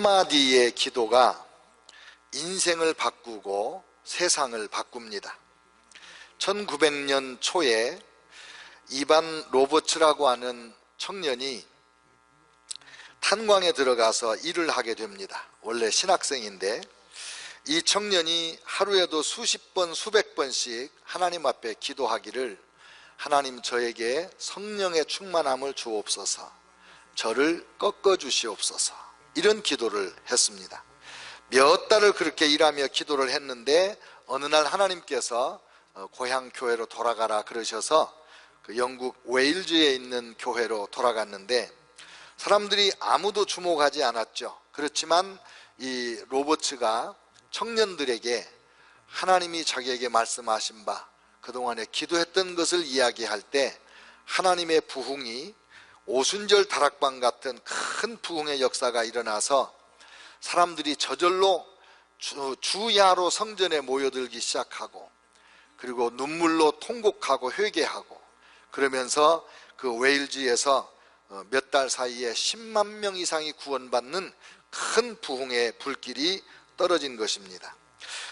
한마디의 기도가 인생을 바꾸고 세상을 바꿉니다. 1900년 초에 이반 로버츠라고 하는 청년이 탄광에 들어가서 일을 하게 됩니다. 원래 신학생인데 이 청년이 하루에도 수십 번 수백 번씩 하나님 앞에 기도하기를, 하나님 저에게 성령의 충만함을 주옵소서, 저를 꺾어 주시옵소서, 이런 기도를 했습니다. 몇 달을 그렇게 일하며 기도를 했는데 어느 날 하나님께서 고향 교회로 돌아가라 그러셔서 그 영국 웨일즈에 있는 교회로 돌아갔는데 사람들이 아무도 주목하지 않았죠. 그렇지만 이 로버츠가 청년들에게 하나님이 자기에게 말씀하신 바, 그동안에 기도했던 것을 이야기할 때 하나님의 부흥이 오순절 다락방 같은 큰 부흥의 역사가 일어나서 사람들이 저절로 주야로 성전에 모여들기 시작하고, 그리고 눈물로 통곡하고 회개하고, 그러면서 그 웨일즈에서 몇 달 사이에 10만 명 이상이 구원받는 큰 부흥의 불길이 떨어진 것입니다.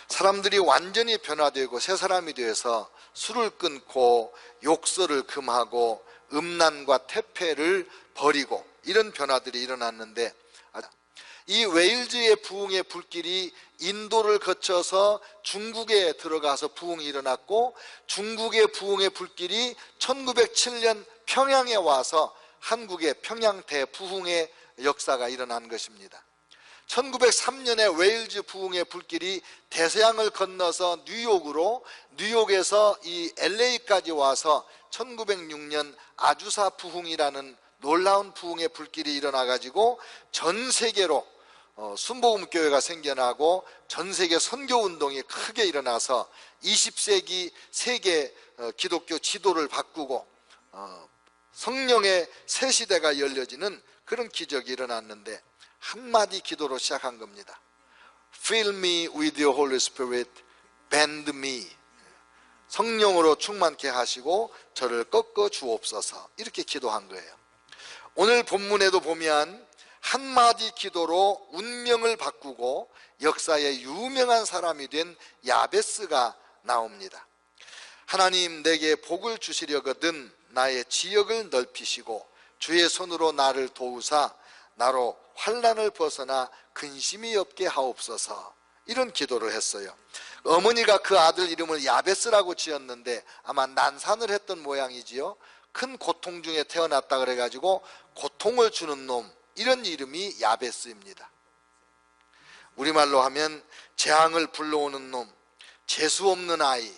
사람들이 완전히 변화되고 새 사람이 되어서 술을 끊고 욕설을 금하고 음란과 퇴폐를 버리고 이런 변화들이 일어났는데, 이 웨일즈의 부흥의 불길이 인도를 거쳐서 중국에 들어가서 부흥이 일어났고, 중국의 부흥의 불길이 1907년 평양에 와서 한국의 평양 대부흥의 역사가 일어난 것입니다. 1903년에 웨일즈 부흥의 불길이 대서양을 건너서 뉴욕으로, 뉴욕에서 이 LA까지 와서 1906년 아주사 부흥이라는 놀라운 부흥의 불길이 일어나 가지고 전 세계로 순복음교회가 생겨나고 전 세계 선교운동이 크게 일어나서 20세기 세계 기독교 지도를 바꾸고 성령의 새 시대가 열려지는 그런 기적이 일어났는데, 한마디 기도로 시작한 겁니다. Fill me with your Holy Spirit, bend me. 성령으로 충만케 하시고 저를 꺾어 주옵소서, 이렇게 기도한 거예요. 오늘 본문에도 보면 한마디 기도로 운명을 바꾸고 역사의 유명한 사람이 된 야베스가 나옵니다. 하나님, 내게 복을 주시려거든 나의 지역을 넓히시고 주의 손으로 나를 도우사 나로 환난을 벗어나 근심이 없게 하옵소서, 이런 기도를 했어요. 어머니가 그 아들 이름을 야베스라고 지었는데 아마 난산을 했던 모양이지요. 큰 고통 중에 태어났다 그래가지고 고통을 주는 놈, 이런 이름이 야베스입니다. 우리말로 하면 재앙을 불러오는 놈, 재수없는 아이,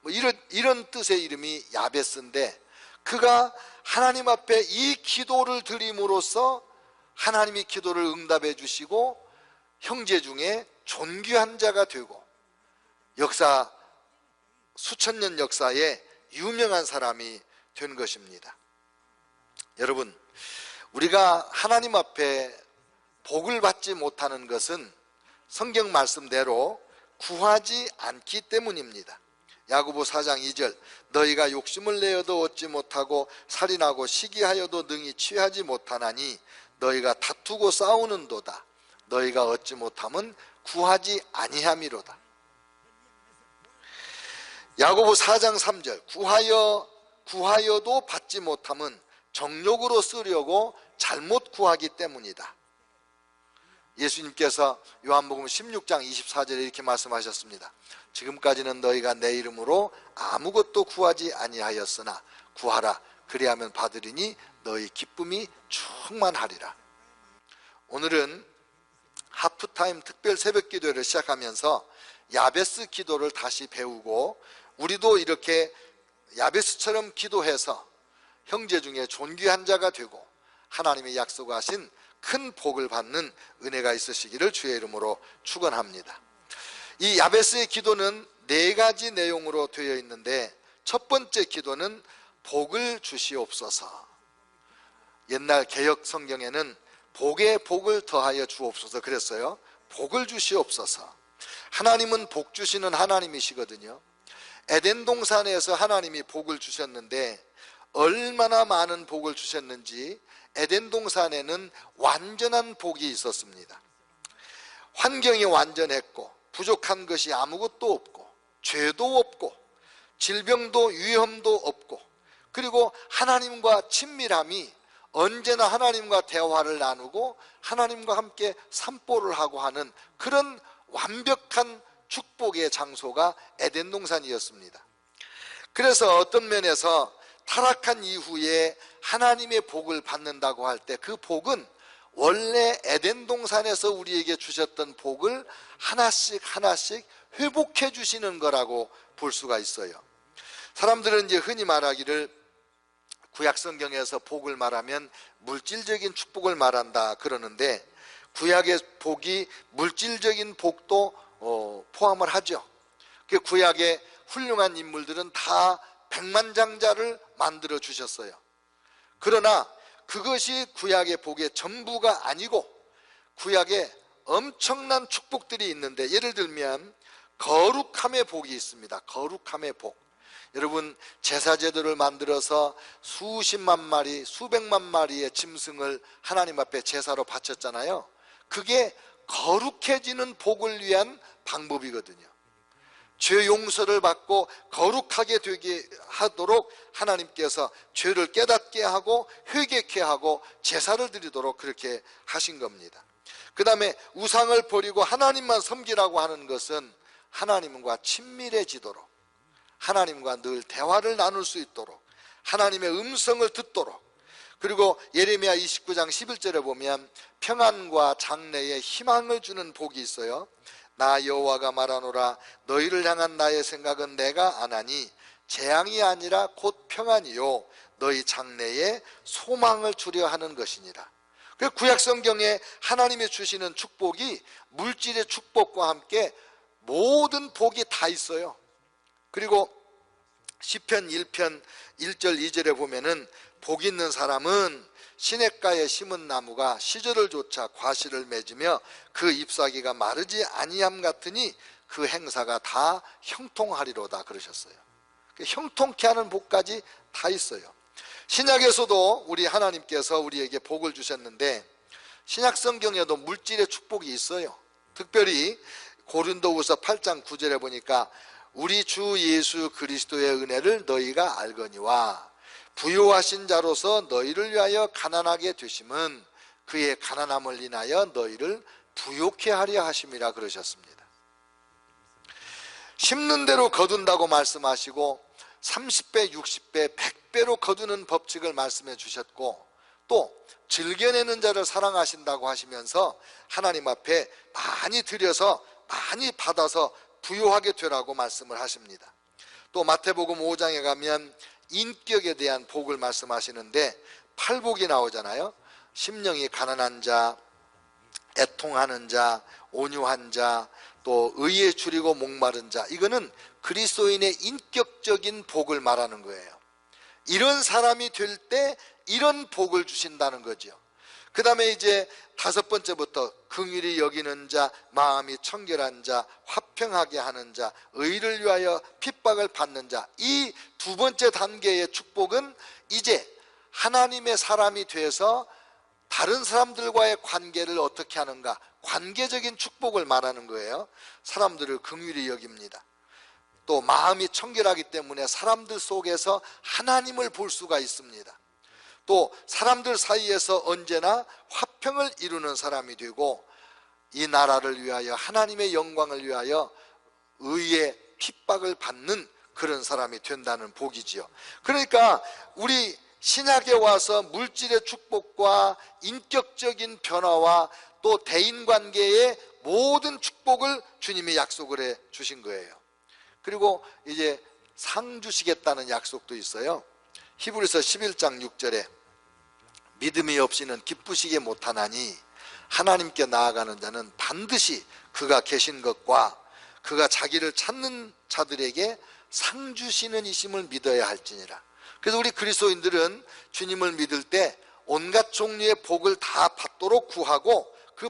뭐 이런 뜻의 이름이 야베스인데, 그가 하나님 앞에 이 기도를 드림으로써 하나님이 기도를 응답해 주시고 형제 중에 존귀한 자가 되고 역사, 수천 년 역사에 유명한 사람이 된 것입니다. 여러분, 우리가 하나님 앞에 복을 받지 못하는 것은 성경 말씀대로 구하지 않기 때문입니다. 야고보 4장 2절, 너희가 욕심을 내어도 얻지 못하고 살인하고 시기하여도 능히 취하지 못하나니 너희가 다투고 싸우는도다. 너희가 얻지 못함은 구하지 아니함이로다. 야고보 4장 3절, 구하여도 받지 못함은 정욕으로 쓰려고 잘못 구하기 때문이다. 예수님께서 요한복음 16장 24절에 이렇게 말씀하셨습니다. 지금까지는 너희가 내 이름으로 아무것도 구하지 아니하였으나 구하라, 그리하면 받으리니 너희 기쁨이 충만하리라. 오늘은 하프타임 특별 새벽 기도를 시작하면서 야베스 기도를 다시 배우고, 우리도 이렇게 야베스처럼 기도해서 형제 중에 존귀한 자가 되고 하나님의 약속하신 큰 복을 받는 은혜가 있으시기를 주의 이름으로 축원합니다. 이 야베스의 기도는 4가지 내용으로 되어 있는데, 첫 번째 기도는 복을 주시옵소서. 옛날 개역 성경에는 복에 복을 더하여 주옵소서 그랬어요. 복을 주시옵소서. 하나님은 복 주시는 하나님이시거든요. 에덴 동산에서 하나님이 복을 주셨는데 얼마나 많은 복을 주셨는지 에덴 동산에는 완전한 복이 있었습니다. 환경이 완전했고 부족한 것이 아무것도 없고 죄도 없고 질병도 위험도 없고, 그리고 하나님과 친밀함이 언제나 하나님과 대화를 나누고 하나님과 함께 산보를 하고 하는 그런 완벽한 축복의 장소가 에덴 동산이었습니다. 그래서 어떤 면에서 타락한 이후에 하나님의 복을 받는다고 할 때 그 복은 원래 에덴 동산에서 우리에게 주셨던 복을 하나씩 하나씩 회복해 주시는 거라고 볼 수가 있어요. 사람들은 이제 흔히 말하기를 구약 성경에서 복을 말하면 물질적인 축복을 말한다 그러는데, 구약의 복이 물질적인 복도 포함을 하죠. 그 구약의 훌륭한 인물들은 다 백만장자를 만들어 주셨어요. 그러나 그것이 구약의 복의 전부가 아니고 구약에 엄청난 축복들이 있는데, 예를 들면 거룩함의 복이 있습니다. 거룩함의 복. 여러분, 제사제도를 만들어서 수십만 마리, 수백만 마리의 짐승을 하나님 앞에 제사로 바쳤잖아요. 그게 거룩해지는 복을 위한 방법이거든요. 죄 용서를 받고 거룩하게 되게 하도록 하나님께서 죄를 깨닫게 하고 회개케 하고 제사를 드리도록 그렇게 하신 겁니다. 그 다음에 우상을 버리고 하나님만 섬기라고 하는 것은 하나님과 친밀해지도록, 하나님과 늘 대화를 나눌 수 있도록, 하나님의 음성을 듣도록. 그리고 예레미야 29장 11절에 보면 평안과 장래에 희망을 주는 복이 있어요. 나 여호와가 말하노라, 너희를 향한 나의 생각은 내가 아나니 재앙이 아니라 곧 평안이요 너희 장래에 소망을 주려 하는 것이니라. 그 구약 성경에 하나님이 주시는 축복이 물질의 축복과 함께 모든 복이 다 있어요. 그리고 시편 1편 1절 2절에 보면은 복 있는 사람은 시냇가에 심은 나무가 시절을 쫓아 과실을 맺으며 그 잎사귀가 마르지 아니함 같으니 그 행사가 다 형통하리로다 그러셨어요. 형통케 하는 복까지 다 있어요. 신약에서도 우리 하나님께서 우리에게 복을 주셨는데 신약 성경에도 물질의 축복이 있어요. 특별히 고린도후서 8장 9절에 보니까 우리 주 예수 그리스도의 은혜를 너희가 알거니와 부요하신 자로서 너희를 위하여 가난하게 되심은 그의 가난함을 인하여 너희를 부요케 하려 하심이라 그러셨습니다. 심는 대로 거둔다고 말씀하시고 30배, 60배, 100배로 거두는 법칙을 말씀해 주셨고, 또 즐겨내는 자를 사랑하신다고 하시면서 하나님 앞에 많이 드려서 많이 받아서 부요하게 되라고 말씀을 하십니다. 또 마태복음 5장에 가면 인격에 대한 복을 말씀하시는데 8복이 나오잖아요. 심령이 가난한 자, 애통하는 자, 온유한 자, 또 의에 줄이고 목마른 자, 이거는 그리스도인의 인격적인 복을 말하는 거예요. 이런 사람이 될 때 이런 복을 주신다는 거죠. 그 다음에 이제 5번째부터 긍휼히 여기는 자, 마음이 청결한 자, 화평하게 하는 자, 의를 위하여 핍박을 받는 자, 이 2번째 단계의 축복은 이제 하나님의 사람이 돼서 다른 사람들과의 관계를 어떻게 하는가, 관계적인 축복을 말하는 거예요. 사람들을 긍휼히 여깁니다. 또 마음이 청결하기 때문에 사람들 속에서 하나님을 볼 수가 있습니다. 또 사람들 사이에서 언제나 화평을 이루는 사람이 되고, 이 나라를 위하여 하나님의 영광을 위하여 의의 핍박을 받는 그런 사람이 된다는 복이지요. 그러니까 우리 신약에 와서 물질의 축복과 인격적인 변화와 또 대인관계의 모든 축복을 주님이 약속을 해 주신 거예요. 그리고 이제 상 주시겠다는 약속도 있어요. 히브리서 11장 6절에 믿음이 없이는 기쁘시게 못하나니 하나님께 나아가는 자는 반드시 그가 계신 것과 그가 자기를 찾는 자들에게 상 주시는 이심을 믿어야 할지니라. 그래서 우리 그리스도인들은 주님을 믿을 때 온갖 종류의 복을 다 받도록 구하고 그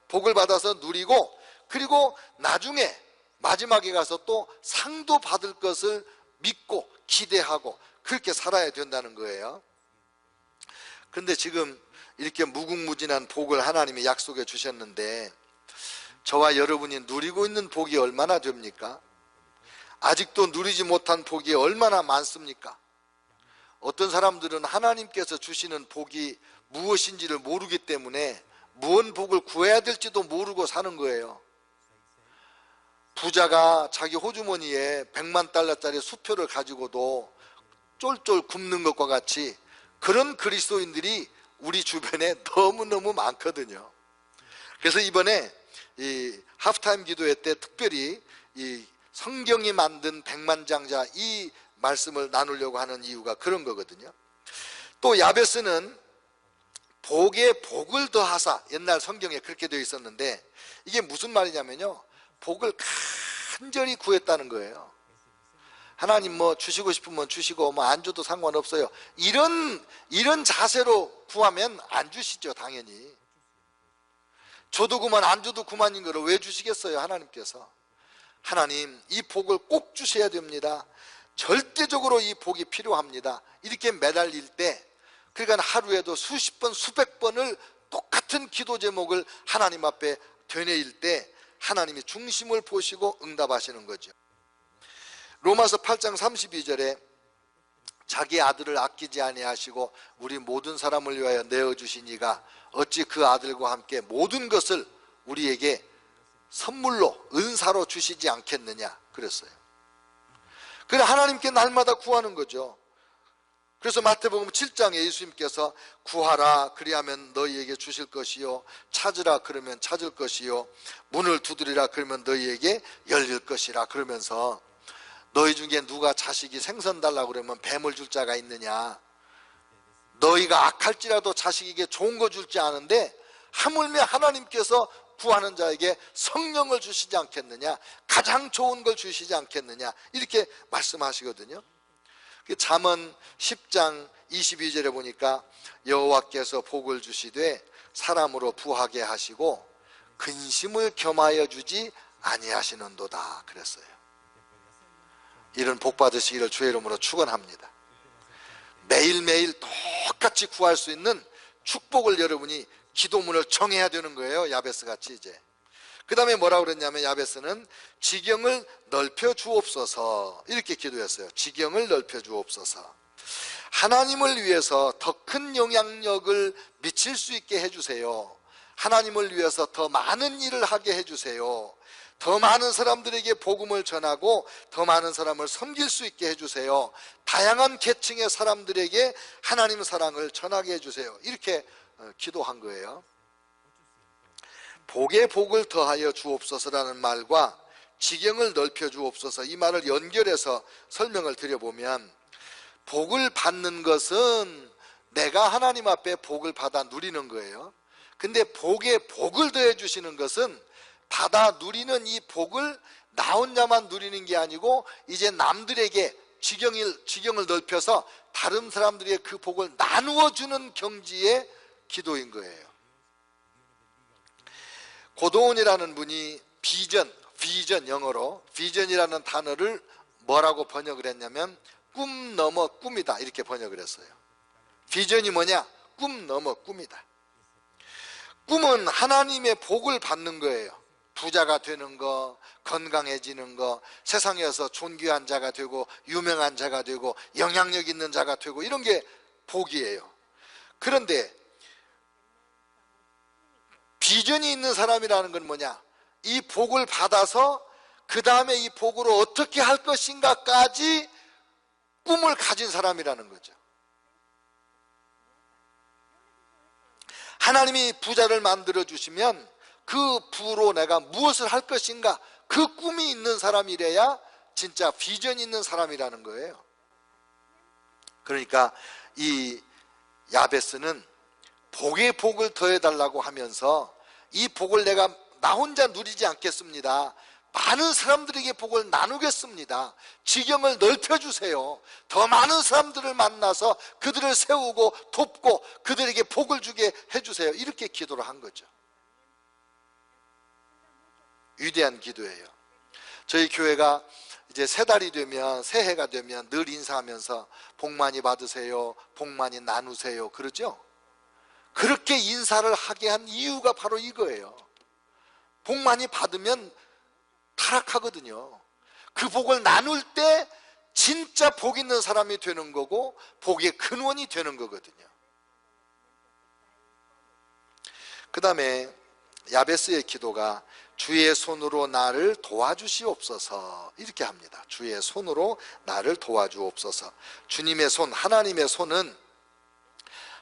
복을 받아서 누리고, 그리고 나중에 마지막에 가서 또 상도 받을 것을 믿고 기대하고 그렇게 살아야 된다는 거예요. 그런데 지금 이렇게 무궁무진한 복을 하나님이 약속해 주셨는데 저와 여러분이 누리고 있는 복이 얼마나 됩니까? 아직도 누리지 못한 복이 얼마나 많습니까? 어떤 사람들은 하나님께서 주시는 복이 무엇인지를 모르기 때문에 무언 복을 구해야 될지도 모르고 사는 거예요. 부자가 자기 호주머니에 100만 달러짜리 수표를 가지고도 쫄쫄 굶는 것과 같이 그런 그리스도인들이 우리 주변에 너무너무 많거든요. 그래서 이번에 이 하프타임 기도회 때 특별히 이 성경이 만든 백만장자 이 말씀을 나누려고 하는 이유가 그런 거거든요. 또 야베스는 복에 복을 더하사, 옛날 성경에 그렇게 되어 있었는데 이게 무슨 말이냐면요, 복을 간절히 구했다는 거예요. 하나님 뭐 주시고 싶으면 주시고 뭐 안 줘도 상관없어요, 이런 자세로 구하면 안 주시죠. 당연히 줘도 그만 안 줘도 그만인 거를 왜 주시겠어요? 하나님께서 하나님 이 복을 꼭 주셔야 됩니다, 절대적으로 이 복이 필요합니다, 이렇게 매달릴 때, 그러니까 하루에도 수십 번 수백 번을 똑같은 기도 제목을 하나님 앞에 되뇌일 때 하나님이 중심을 보시고 응답하시는 거죠. 로마서 8장 32절에 자기 아들을 아끼지 아니하시고 우리 모든 사람을 위하여 내어주신 이가 어찌 그 아들과 함께 모든 것을 우리에게 선물로 은사로 주시지 않겠느냐 그랬어요. 그래 하나님께 날마다 구하는 거죠. 그래서 마태복음 7장에 예수님께서 구하라 그리하면 너희에게 주실 것이요, 찾으라 그러면 찾을 것이요, 문을 두드리라 그러면 너희에게 열릴 것이라 그러면서 너희 중에 누가 자식이 생선 달라고 그러면 뱀을 줄 자가 있느냐, 너희가 악할지라도 자식에게 좋은 거 줄지 아는데 하물며 하나님께서 구하는 자에게 성령을 주시지 않겠느냐, 가장 좋은 걸 주시지 않겠느냐, 이렇게 말씀하시거든요. 잠언 10장 22절에 보니까 여호와께서 복을 주시되 사람으로 부하게 하시고 근심을 겸하여 주지 아니하시는도다 그랬어요. 이런 복 받으시기를 주의 이름으로 축원합니다. 매일매일 똑같이 구할 수 있는 축복을 여러분이 기도문을 정해야 되는 거예요. 야베스 같이. 이제 그 다음에 뭐라고 그랬냐면 야베스는 지경을 넓혀 주옵소서 이렇게 기도했어요. 지경을 넓혀 주옵소서. 하나님을 위해서 더 큰 영향력을 미칠 수 있게 해주세요. 하나님을 위해서 더 많은 일을 하게 해주세요. 더 많은 사람들에게 복음을 전하고 더 많은 사람을 섬길 수 있게 해주세요. 다양한 계층의 사람들에게 하나님 사랑을 전하게 해주세요. 이렇게 기도한 거예요. 복에 복을 더하여 주옵소서라는 말과 지경을 넓혀 주옵소서, 이 말을 연결해서 설명을 드려보면, 복을 받는 것은 내가 하나님 앞에 복을 받아 누리는 거예요. 근데 복에 복을 더해 주시는 것은 받아 누리는 이 복을 나 혼자만 누리는 게 아니고 이제 남들에게 지경을 넓혀서 다른 사람들에게 그 복을 나누어 주는 경지의 기도인 거예요. 고도원이라는 분이 비전, 영어로 비전이라는 단어를 뭐라고 번역을 했냐면 꿈 넘어 꿈이다 이렇게 번역을 했어요. 비전이 뭐냐? 꿈 넘어 꿈이다. 꿈은 하나님의 복을 받는 거예요. 부자가 되는 거, 건강해지는 거, 세상에서 존귀한 자가 되고 유명한 자가 되고 영향력 있는 자가 되고, 이런 게 복이에요. 그런데 비전이 있는 사람이라는 건 뭐냐? 이 복을 받아서 그 다음에 이 복으로 어떻게 할 것인가까지 꿈을 가진 사람이라는 거죠. 하나님이 부자를 만들어 주시면 그 부로 내가 무엇을 할 것인가, 그 꿈이 있는 사람이래야 진짜 비전이 있는 사람이라는 거예요. 그러니까 이 야베스는 복에 복을 더해달라고 하면서 이 복을 내가 나 혼자 누리지 않겠습니다. 많은 사람들에게 복을 나누겠습니다. 지경을 넓혀주세요. 더 많은 사람들을 만나서 그들을 세우고 돕고 그들에게 복을 주게 해주세요. 이렇게 기도를 한 거죠. 위대한 기도예요. 저희 교회가 이제 세 달이 되면, 새해가 되면 늘 인사하면서 복 많이 받으세요, 복 많이 나누세요 그러죠. 그렇게 인사를 하게 한 이유가 바로 이거예요. 복 많이 받으면 타락하거든요. 그 복을 나눌 때 진짜 복 있는 사람이 되는 거고 복의 근원이 되는 거거든요. 그 다음에 야베스의 기도가 주의 손으로 나를 도와주시옵소서 이렇게 합니다. 주의 손으로 나를 도와주옵소서. 주님의 손, 하나님의 손은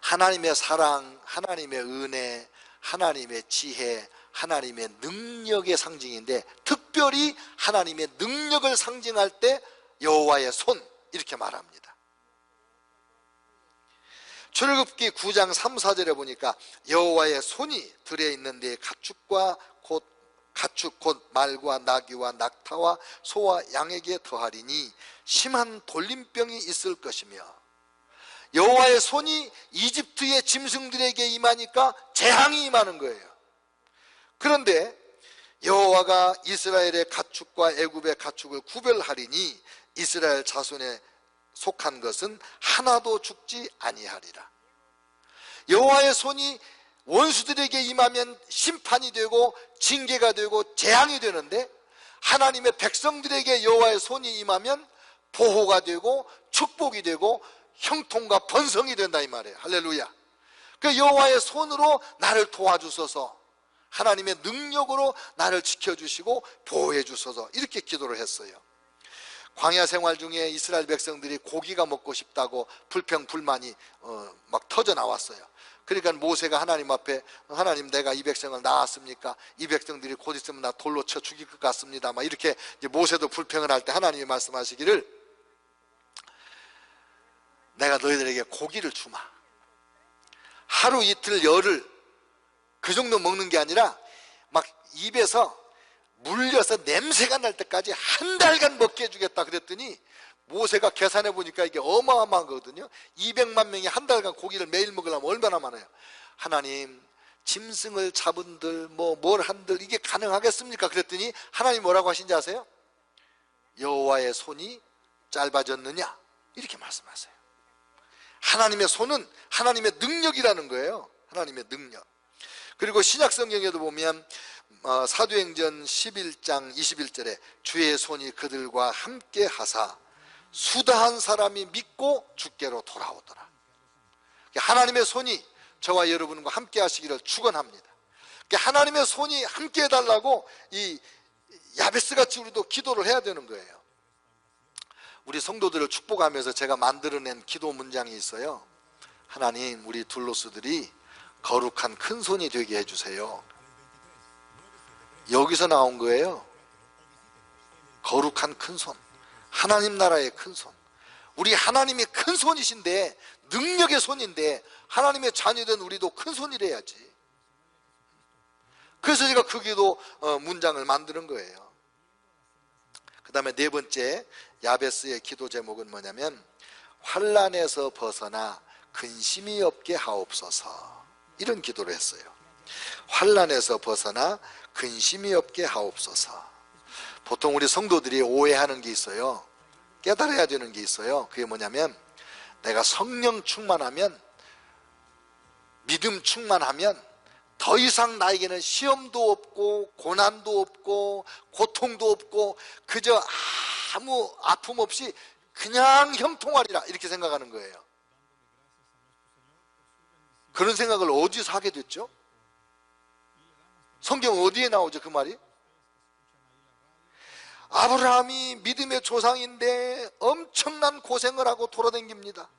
하나님의 사랑, 하나님의 은혜, 하나님의 지혜, 하나님의 능력의 상징인데, 특별히 하나님의 능력을 상징할 때 여호와의 손 이렇게 말합니다. 출애굽기 9장 3, 4절에 보니까 여호와의 손이 들에 있는 데 가축 곧 말과 나귀와 낙타와 소와 양에게 더하리니 심한 돌림병이 있을 것이며, 여호와의 손이 이집트의 짐승들에게 임하니까 재앙이 임하는 거예요. 그런데 여호와가 이스라엘의 가축과 애굽의 가축을 구별하리니 이스라엘 자손에 속한 것은 하나도 죽지 아니하리라. 여호와의 손이 원수들에게 임하면 심판이 되고 징계가 되고 재앙이 되는데, 하나님의 백성들에게 여호와의 손이 임하면 보호가 되고 축복이 되고 형통과 번성이 된다 이 말이에요. 할렐루야. 그 여호와의 손으로 나를 도와주소서, 하나님의 능력으로 나를 지켜주시고 보호해 주소서 이렇게 기도를 했어요. 광야 생활 중에 이스라엘 백성들이 고기가 먹고 싶다고 불평불만이 막 터져 나왔어요. 그러니까 모세가 하나님 앞에, 하나님 내가 이 백성을 낳았습니까? 이 백성들이 곧 있으면 나 돌로 쳐 죽일 것 같습니다. 막 이렇게 이제 모세도 불평을 할 때 하나님이 말씀하시기를, 내가 너희들에게 고기를 주마. 하루 이틀 열흘 그 정도 먹는 게 아니라 막 입에서 물려서 냄새가 날 때까지 한 달간 먹게 해주겠다 그랬더니, 모세가 계산해 보니까 이게 어마어마한 거거든요. 200만 명이 한 달간 고기를 매일 먹으려면 얼마나 많아요. 하나님, 짐승을 잡은들 뭘 한들 이게 가능하겠습니까? 그랬더니 하나님 뭐라고 하신지 아세요? 여호와의 손이 짧아졌느냐 이렇게 말씀하세요. 하나님의 손은 하나님의 능력이라는 거예요. 하나님의 능력. 그리고 신약 성경에도 보면 사도행전 11장 21절에 주의 손이 그들과 함께 하사 수다한 사람이 믿고 주께로 돌아오더라. 하나님의 손이 저와 여러분과 함께 하시기를 축원합니다. 하나님의 손이 함께 해달라고 이 야베스같이 우리도 기도를 해야 되는 거예요. 우리 성도들을 축복하면서 제가 만들어낸 기도 문장이 있어요. 하나님, 우리 둘로스들이 거룩한 큰 손이 되게 해주세요. 여기서 나온 거예요. 거룩한 큰 손, 하나님 나라의 큰 손. 우리 하나님이 큰 손이신데, 능력의 손인데 하나님의 자녀된 우리도 큰 손이래야지. 그래서 제가 그 기도 문장을 만드는 거예요. 그 다음에 네 번째 야베스의 기도 제목은 뭐냐면, 환난에서 벗어나 근심이 없게 하옵소서 이런 기도를 했어요. 환난에서 벗어나 근심이 없게 하옵소서. 보통 우리 성도들이 오해하는 게 있어요. 깨달아야 되는 게 있어요. 그게 뭐냐면, 내가 성령 충만하면, 믿음 충만하면 더 이상 나에게는 시험도 없고 고난도 없고 고통도 없고 그저 아무 아픔 없이 그냥 형통하리라 이렇게 생각하는 거예요. 그런 생각을 어디서 하게 됐죠? 성경 어디에 나오죠 그 말이? 아브라함이 믿음의 조상인데 엄청난 고생을 하고 돌아다닙니다.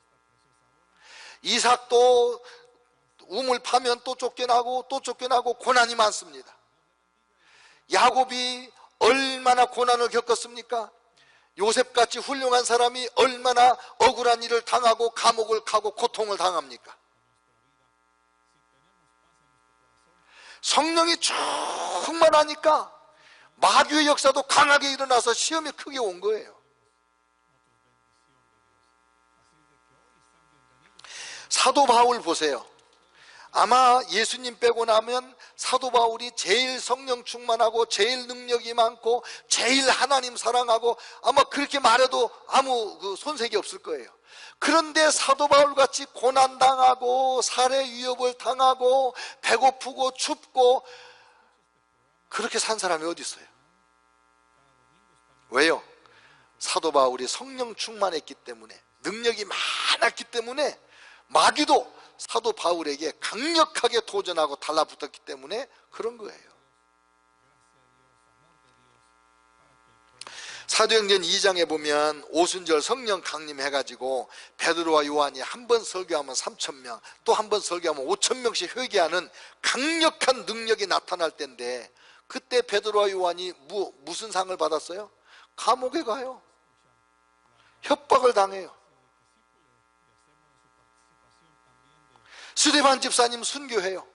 이삭도 우물 파면 또 쫓겨나고 고난이 많습니다. 야곱이 얼마나 고난을 겪었습니까? 요셉같이 훌륭한 사람이 얼마나 억울한 일을 당하고 감옥을 가고 고통을 당합니까? 성령이 충만하니까 마귀의 역사도 강하게 일어나서 시험이 크게 온 거예요. 사도 바울 보세요. 아마 예수님 빼고 나면 사도 바울이 제일 성령 충만하고 제일 능력이 많고 제일 하나님 사랑하고, 아마 그렇게 말해도 아무 손색이 없을 거예요. 그런데 사도 바울같이 고난당하고 살해 위협을 당하고 배고프고 춥고 그렇게 산 사람이 어디 있어요? 왜요? 사도 바울이 성령 충만했기 때문에, 능력이 많았기 때문에, 마귀도 사도 바울에게 강력하게 도전하고 달라붙었기 때문에 그런 거예요. 사도행전 2장에 보면 오순절 성령 강림해가지고 베드로와 요한이 한 번 설교하면 3,000명, 또 한 번 설교하면 5,000명씩 회개하는 강력한 능력이 나타날 때인데, 그때 베드로와 요한이 무슨 상을 받았어요? 감옥에 가요. 협박을 당해요. 스데반 집사님 순교해요.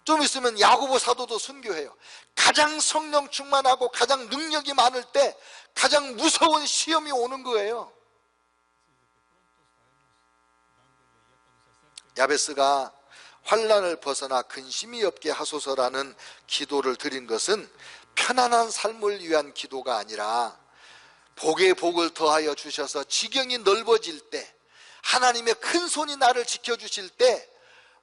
좀 있으면 야고보 사도도 순교해요. 가장 성령 충만하고 가장 능력이 많을 때 가장 무서운 시험이 오는 거예요. 야베스가 환난을 벗어나 근심이 없게 하소서라는 기도를 드린 것은 편안한 삶을 위한 기도가 아니라 복에 복을 더하여 주셔서 지경이 넓어질 때, 하나님의 큰 손이 나를 지켜주실 때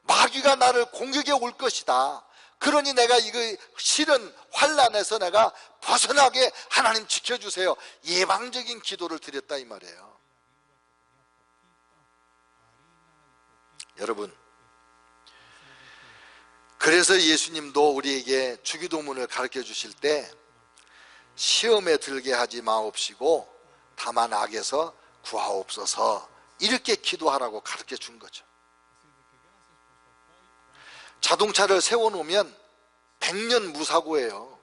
마귀가 나를 공격해 올 것이다. 그러니 내가 이거 싫은 환난에서 내가 벗어나게 하나님 지켜주세요. 예방적인 기도를 드렸다 이 말이에요. 여러분, 그래서 예수님도 우리에게 주기도문을 가르쳐 주실 때 시험에 들게 하지 마옵시고 다만 악에서 구하옵소서, 이렇게 기도하라고 가르쳐 준 거죠. 자동차를 세워놓으면 100년 무사고예요.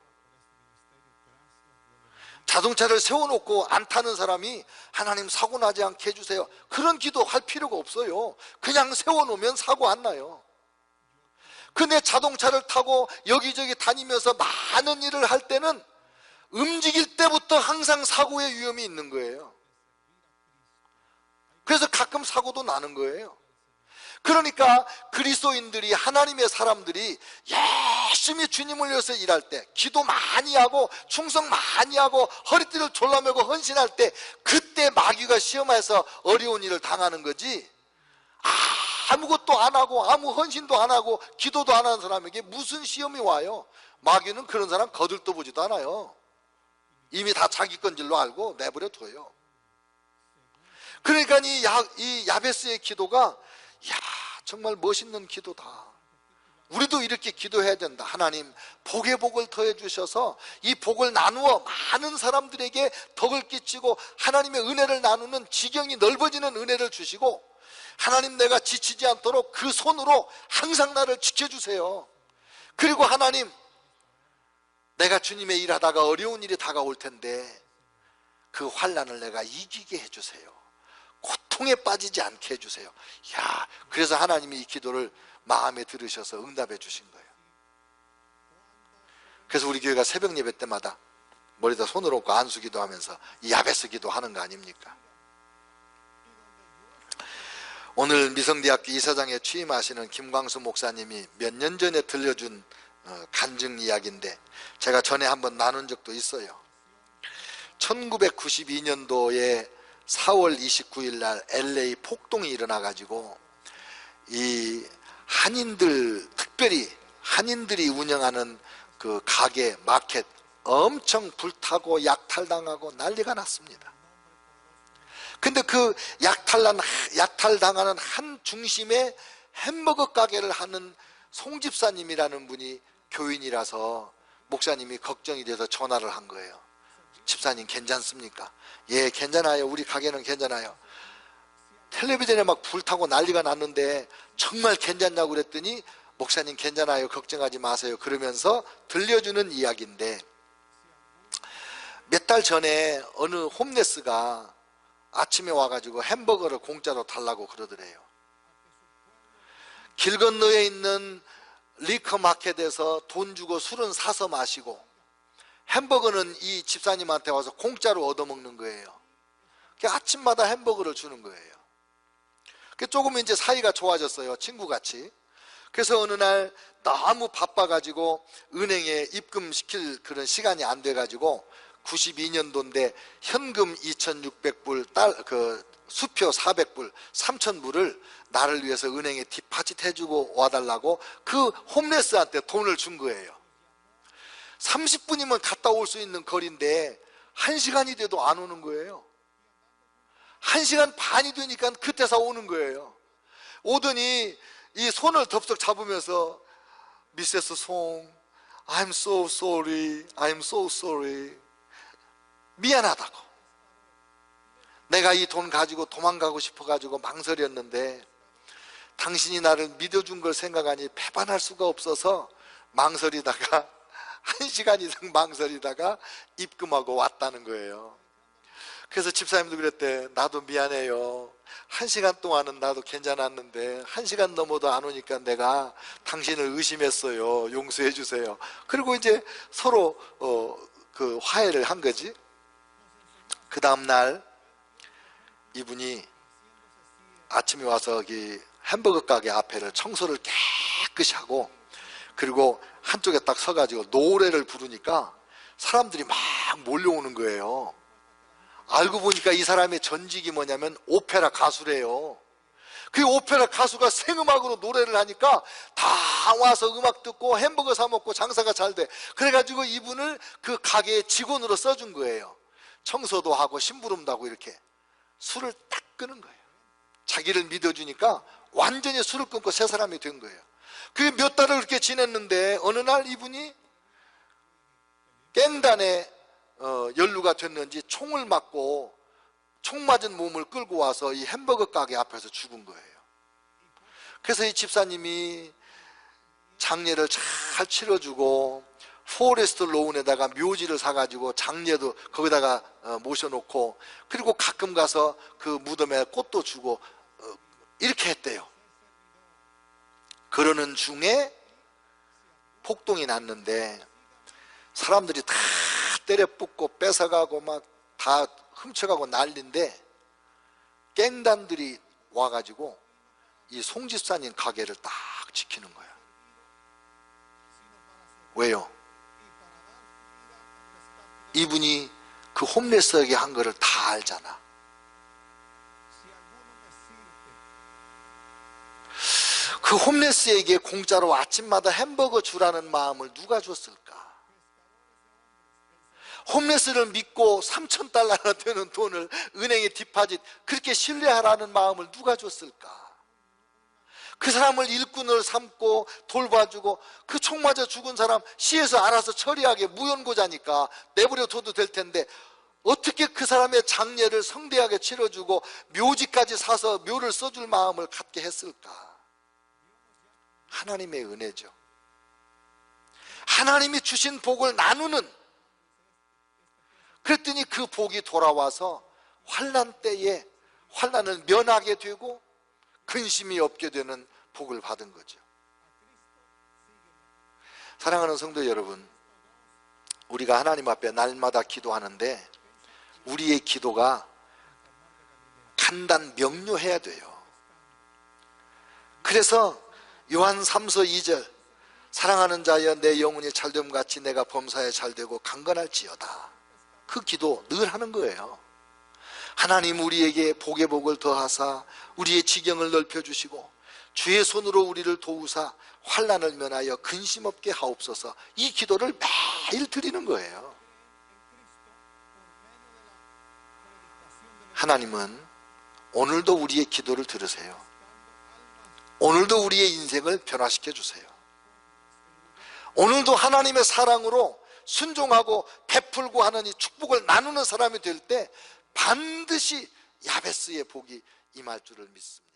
자동차를 세워놓고 안 타는 사람이 하나님 사고 나지 않게 해주세요, 그런 기도 할 필요가 없어요. 그냥 세워놓으면 사고 안 나요. 근데 자동차를 타고 여기저기 다니면서 많은 일을 할 때는 움직일 때부터 항상 사고의 위험이 있는 거예요. 그래서 가끔 사고도 나는 거예요. 그러니까 그리스도인들이, 하나님의 사람들이 열심히 주님을 위해서 일할 때, 기도 많이 하고 충성 많이 하고 허리띠를 졸라매고 헌신할 때, 그때 마귀가 시험해서 어려운 일을 당하는 거지, 아무것도 안 하고 아무 헌신도 안 하고 기도도 안 하는 사람에게 무슨 시험이 와요? 마귀는 그런 사람 거들떠 보지도 않아요. 이미 다 자기 건질로 알고 내버려 둬요. 그러니까 이 야베스의 기도가 정말 멋있는 기도다. 우리도 이렇게 기도해야 된다. 하나님, 복의 복을 더해 주셔서 이 복을 나누어 많은 사람들에게 덕을 끼치고 하나님의 은혜를 나누는 지경이 넓어지는 은혜를 주시고, 하나님, 내가 지치지 않도록 그 손으로 항상 나를 지켜주세요. 그리고 하나님, 내가 주님의 일하다가 어려운 일이 다가올 텐데 그 환난을 내가 이기게 해주세요. 고통에 빠지지 않게 해주세요. 그래서 하나님이 이 기도를 마음에 들으셔서 응답해 주신 거예요. 그래서 우리 교회가 새벽 예배 때마다 머리다 손을 얹고 안수기도 하면서 이 야베스 기도 하는 거 아닙니까? 오늘 미성대학교 이사장에 취임하시는 김광수 목사님이 몇 년 전에 들려준 간증 이야기인데, 제가 전에 한번 나눈 적도 있어요. 1992년도에 4월 29일 날 LA 폭동이 일어나가지고 이 한인들, 특별히 한인들이 운영하는 그 가게, 마켓 엄청 불타고 약탈당하고 난리가 났습니다. 근데 그 약탈당하는 한 중심에 햄버거 가게를 하는 송 집사님이라는 분이 교인이라서 목사님이 걱정이 돼서 전화를 한 거예요. 집사님 괜찮습니까? 예, 괜찮아요. 우리 가게는 괜찮아요. 텔레비전에 막 불타고 난리가 났는데 정말 괜찮냐고 그랬더니 목사님 괜찮아요. 걱정하지 마세요. 그러면서 들려주는 이야기인데, 몇 달 전에 어느 홈레스가 아침에 와가지고 햄버거를 공짜로 달라고 그러더래요. 길 건너에 있는 리커 마켓에서 돈 주고 술은 사서 마시고 햄버거는 이 집사님한테 와서 공짜로 얻어먹는 거예요. 아침마다 햄버거를 주는 거예요. 조금 이제 사이가 좋아졌어요, 친구같이. 그래서 어느 날 너무 바빠가지고 은행에 입금시킬 그런 시간이 안 돼가지고 92년도인데 현금 2,600불 수표 400불, 3,000불을 나를 위해서 은행에 디파짓 해주고 와달라고 그 홈레스한테 돈을 준 거예요. 30분이면 갔다 올 수 있는 거리인데 1시간이 돼도 안 오는 거예요. 1시간 반이 되니까 그때서 오는 거예요. 오더니 이 손을 덥석 잡으면서 미세스 송, I'm so sorry, I'm so sorry. 미안하다고. 내가 이 돈 가지고 도망가고 싶어가지고 망설였는데 당신이 나를 믿어준 걸 생각하니 배반할 수가 없어서 망설이다가 1시간 이상 망설이다가 입금하고 왔다는 거예요. 그래서 집사님도 그랬대. 나도 미안해요. 1시간 동안은 나도 괜찮았는데 1시간 넘어도 안 오니까 내가 당신을 의심했어요. 용서해 주세요. 그리고 이제 서로 그 화해를 한 거지. 그 다음날 이분이 아침에 와서 여기 햄버거 가게 앞에를 청소를 깨끗이 하고, 그리고 한쪽에 딱 서가지고 노래를 부르니까 사람들이 막 몰려오는 거예요. 알고 보니까 이 사람의 전직이 뭐냐면 오페라 가수래요. 그 오페라 가수가 생음악으로 노래를 하니까 다 와서 음악 듣고 햄버거 사 먹고 장사가 잘 돼. 그래가지고 이분을 그 가게의 직원으로 써준 거예요. 청소도 하고 심부름도 하고 이렇게. 술을 딱 끄는 거예요. 자기를 믿어주니까 완전히 술을 끊고 새 사람이 된 거예요. 그게 몇 달을 그렇게 지냈는데 어느 날 이분이 깽단에 연루가 됐는지 총을 맞고 총 맞은 몸을 끌고 와서 이 햄버거 가게 앞에서 죽은 거예요. 그래서 이 집사님이 장례를 잘 치러주고 포레스트 로운에다가 묘지를 사가지고 장례도 거기다가 모셔놓고, 그리고 가끔 가서 그 무덤에 꽃도 주고 이렇게 했대요. 그러는 중에 폭동이 났는데 사람들이 다 때려 붓고 뺏어가고 막 다 훔쳐가고 난리인데 깽단들이 와가지고 이 송 집사님 가게를 딱 지키는 거야. 왜요? 이분이 그 홈레스에게 한 거를 다 알잖아. 그 홈레스에게 공짜로 아침마다 햄버거 주라는 마음을 누가 줬을까? 홈레스를 믿고 3,000달러나 되는 돈을 은행에 디파짓, 그렇게 신뢰하라는 마음을 누가 줬을까? 그 사람을 일꾼을 삼고 돌봐주고, 그 총 맞아 죽은 사람 시에서 알아서 처리하게 무연고자니까 내버려 둬도 될 텐데 어떻게 그 사람의 장례를 성대하게 치러주고 묘지까지 사서 묘를 써줄 마음을 갖게 했을까? 하나님의 은혜죠. 하나님이 주신 복을 나누는, 그랬더니 그 복이 돌아와서 환난 때에 환난을 면하게 되고 근심이 없게 되는 복을 받은 거죠. 사랑하는 성도 여러분, 우리가 하나님 앞에 날마다 기도하는데 우리의 기도가 간단 명료해야 돼요. 그래서 요한 3서 2절, 사랑하는 자여 내 영혼이 잘됨 같이 내가 범사에 잘되고 강건할지어다. 그 기도 늘 하는 거예요. 하나님 우리에게 복의 복을 더하사 우리의 지경을 넓혀주시고 주의 손으로 우리를 도우사 환난을 면하여 근심 없게 하옵소서. 이 기도를 매일 드리는 거예요. 하나님은 오늘도 우리의 기도를 들으세요. 오늘도 우리의 인생을 변화시켜 주세요. 오늘도 하나님의 사랑으로 순종하고 베풀고 하는 이 축복을 나누는 사람이 될 때 반드시 야베스의 복이 임할 줄을 믿습니다.